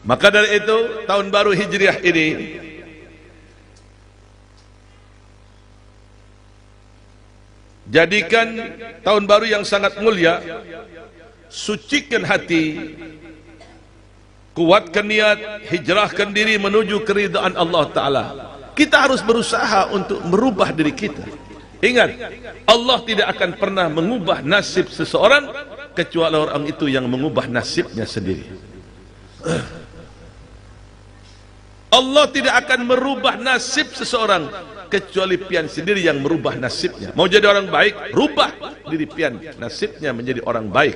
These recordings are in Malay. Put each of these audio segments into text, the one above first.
Maka dari itu tahun baru Hijriah ini jadikan tahun baru yang sangat mulia. Sucikan hati, kuatkan niat, hijrahkan diri menuju keridhaan Allah Ta'ala. Kita harus berusaha untuk merubah diri kita. Ingat, Allah tidak akan pernah mengubah nasib seseorang kecuali orang itu yang mengubah nasibnya sendiri. Allah tidak akan merubah nasib seseorang kecuali pian sendiri yang merubah nasibnya. Mau jadi orang baik, rubah diri pian nasibnya menjadi orang baik.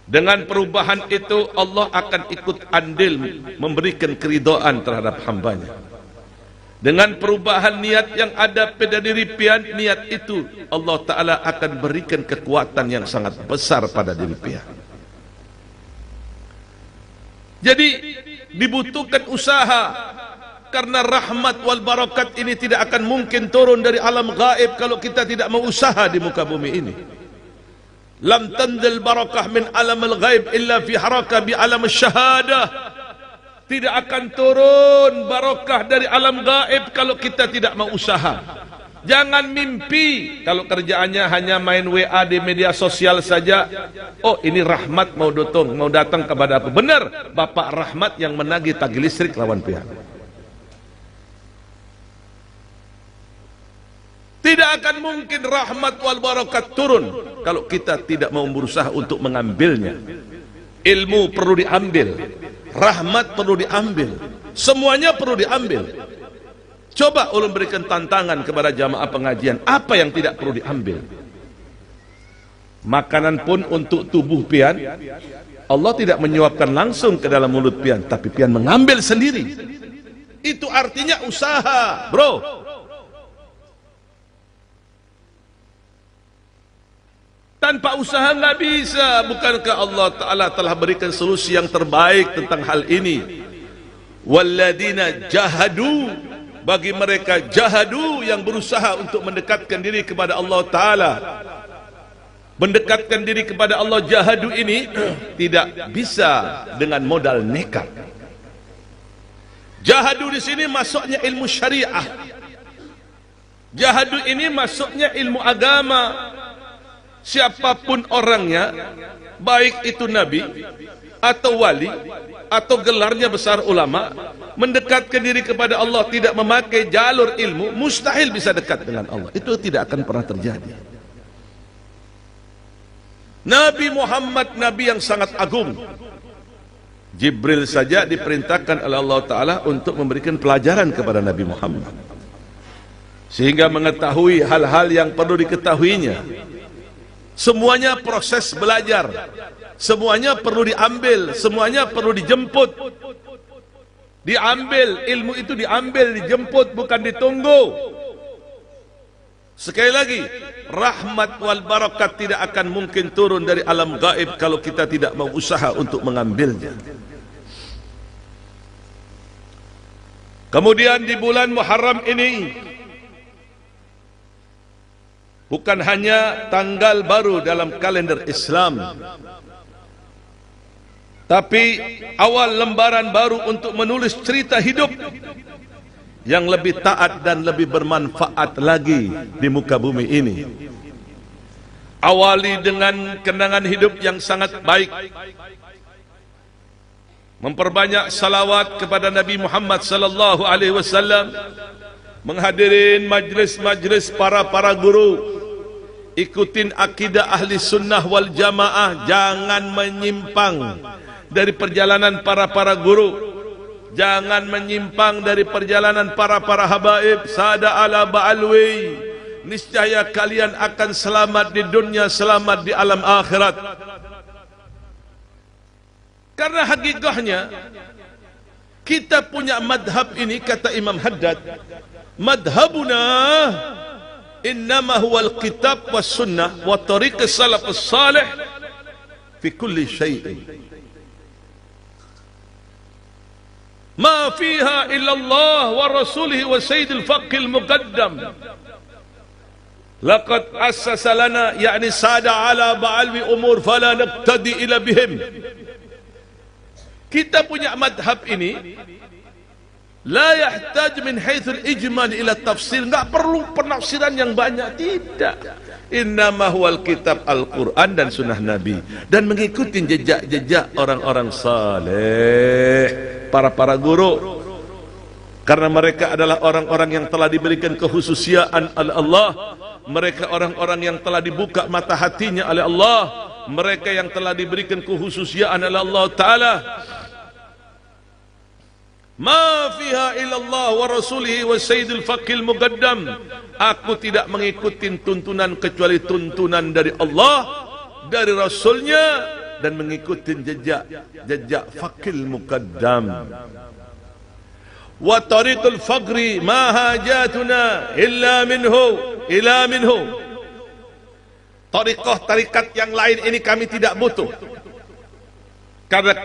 Dengan perubahan itu Allah akan ikut andil memberikan keridhaan terhadap hambanya. Dengan perubahan niat yang ada pada diri pian, niat itu Allah Ta'ala akan berikan kekuatan yang sangat besar pada diri pian. Jadi dibutuhkan usaha, karena rahmat wal barakat ini tidak akan mungkin turun dari alam gaib kalau kita tidak mau usaha di muka bumi ini. Lam tanzil barakah min alam al-ghaib illa fi harakah bi alam syahadah. Tidak akan turun barakah dari alam gaib kalau kita tidak mau usaha. Jangan mimpi kalau kerjaannya hanya main WA di media sosial saja. Oh, ini rahmat mau datang kepada aku. Benar, Bapak Rahmat yang menagih tagih listrik lawan pihak. Tidak akan mungkin rahmat wal barakat turun kalau kita tidak mau berusaha untuk mengambilnya. Ilmu perlu diambil, rahmat perlu diambil, semuanya perlu diambil. Coba ulun berikan tantangan kepada jamaah pengajian, apa yang tidak perlu diambil? Makanan pun untuk tubuh pian, Allah tidak menyuapkan langsung ke dalam mulut pian, tapi pian mengambil sendiri. Itu artinya usaha, bro. Tanpa usaha nggak bisa. Bukankah Allah Ta'ala telah berikan solusi yang terbaik tentang hal ini? Walladina jahadu, bagi mereka jahadu yang berusaha untuk mendekatkan diri kepada Allah Ta'ala. Mendekatkan diri kepada Allah, jahadu ini tidak bisa dengan modal nekat. Jahadu di sini masuknya ilmu syariah. Jahadu ini masuknya ilmu agama. Siapapun orangnya, baik itu nabi atau wali atau gelarnya besar ulama, mendekatkan diri kepada Allah tidak memakai jalur ilmu, mustahil bisa dekat dengan Allah. Itu tidak akan pernah terjadi. Nabi Muhammad, nabi yang sangat agung. Jibril saja diperintahkan oleh Allah Ta'ala untuk memberikan pelajaran kepada Nabi Muhammad, sehingga mengetahui hal-hal yang perlu diketahuinya. Semuanya proses belajar, semuanya perlu diambil, semuanya perlu dijemput. Diambil, ilmu itu diambil, dijemput, bukan ditunggu. Sekali lagi, rahmat wal barakat tidak akan mungkin turun dari alam gaib kalau kita tidak mau usaha untuk mengambilnya. Kemudian di bulan Muharram ini bukan hanya tanggal baru dalam kalender Islam, tapi awal lembaran baru untuk menulis cerita hidup yang lebih taat dan lebih bermanfaat lagi di muka bumi ini. Awali dengan kenangan hidup yang sangat baik, memperbanyak salawat kepada Nabi Muhammad sallallahu alaihi wasallam, menghadirin majlis-majlis para guru. Ikutin akidah ahli sunnah wal jamaah, jangan menyimpang dari perjalanan para guru, jangan menyimpang dari perjalanan para habaib. Sada ala ba'alwi, niscaya kalian akan selamat di dunia, selamat di alam akhirat. Karena hakikatnya kita punya madhab ini, kata Imam Haddad, madhabuna innama huwal kitab was sunnah wa tariq salafus salih fi kulli syai'in ma fiha illa Allah wa rasulihi wa sayyidil faqhil muqaddam laqad assasa lana yani sada ala ba'alwi umur fala naqtadi ila bihim. Kita punya madhab ini la yahtaj min haitsul ijmal ila tafsir, enggak perlu penafsiran yang banyak, tidak. Innama huwal kitab Al-Quran dan sunnah Nabi, dan mengikuti jejak-jejak orang-orang saleh, para guru, karena mereka adalah orang-orang yang telah diberikan kehususiaan oleh Allah, mereka orang-orang yang telah dibuka mata hatinya oleh Allah, mereka yang telah diberikan kehususiaan oleh Allah Ta'ala. Ma fiha illallah wa rasulihi wa sayyidil faqil muqaddam. Aku tidak mengikuti tuntunan kecuali tuntunan dari Allah, dari Rasulnya, dan mengikuti jejak faqil muqaddam. Wa tariqul faqri ma hajatuna illa minhu. Tarikat yang lain ini kami tidak butuh, karena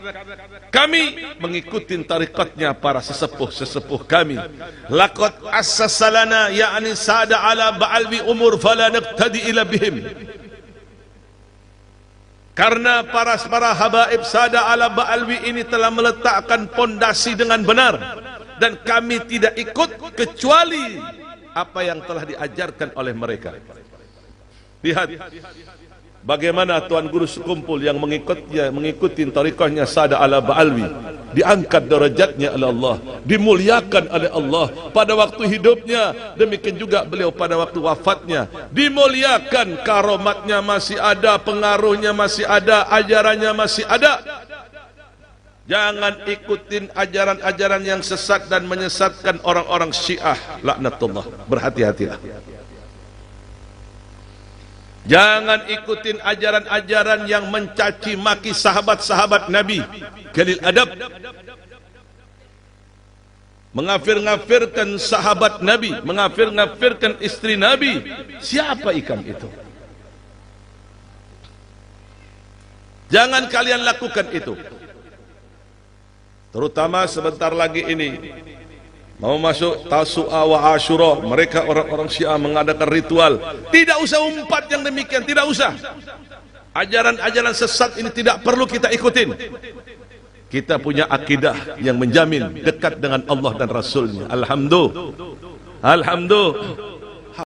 kami mengikuti tarikatnya para sesepuh kami. Laqad assasalana ya'ni sada ala ba'alwi umur fala naqtadi ila bihim. Karena para habaib sada ala ba'alwi ini telah meletakkan pondasi dengan benar, dan kami tidak ikut kecuali apa yang telah diajarkan oleh mereka. Lihat bagaimana Tuan Guru sekumpul yang mengikuti tarikahnya Sada ala Ba'alwi, diangkat derajatnya oleh Allah, dimuliakan oleh Allah pada waktu hidupnya, demikian juga beliau pada waktu wafatnya dimuliakan, karomatnya masih ada, pengaruhnya masih ada, ajarannya masih ada. Jangan ikutin ajaran-ajaran yang sesat dan menyesatkan orang-orang Syiah, laknatullah. Berhati-hatilah. Jangan ikutin ajaran-ajaran yang mencaci maki sahabat-sahabat Nabi, qalil adab, mengafir-ngafirkan sahabat Nabi, mengafir-ngafirkan istri Nabi. Siapa ikan itu? Jangan kalian lakukan itu. Terutama sebentar lagi ini mau masuk Tasu'a wa Ashura, mereka orang-orang Syiah mengadakan ritual. Tidak usah umpat yang demikian, tidak usah. Ajaran-ajaran sesat ini tidak perlu kita ikutin. Kita punya akidah yang menjamin dekat dengan Allah dan Rasulnya. Alhamdulillah.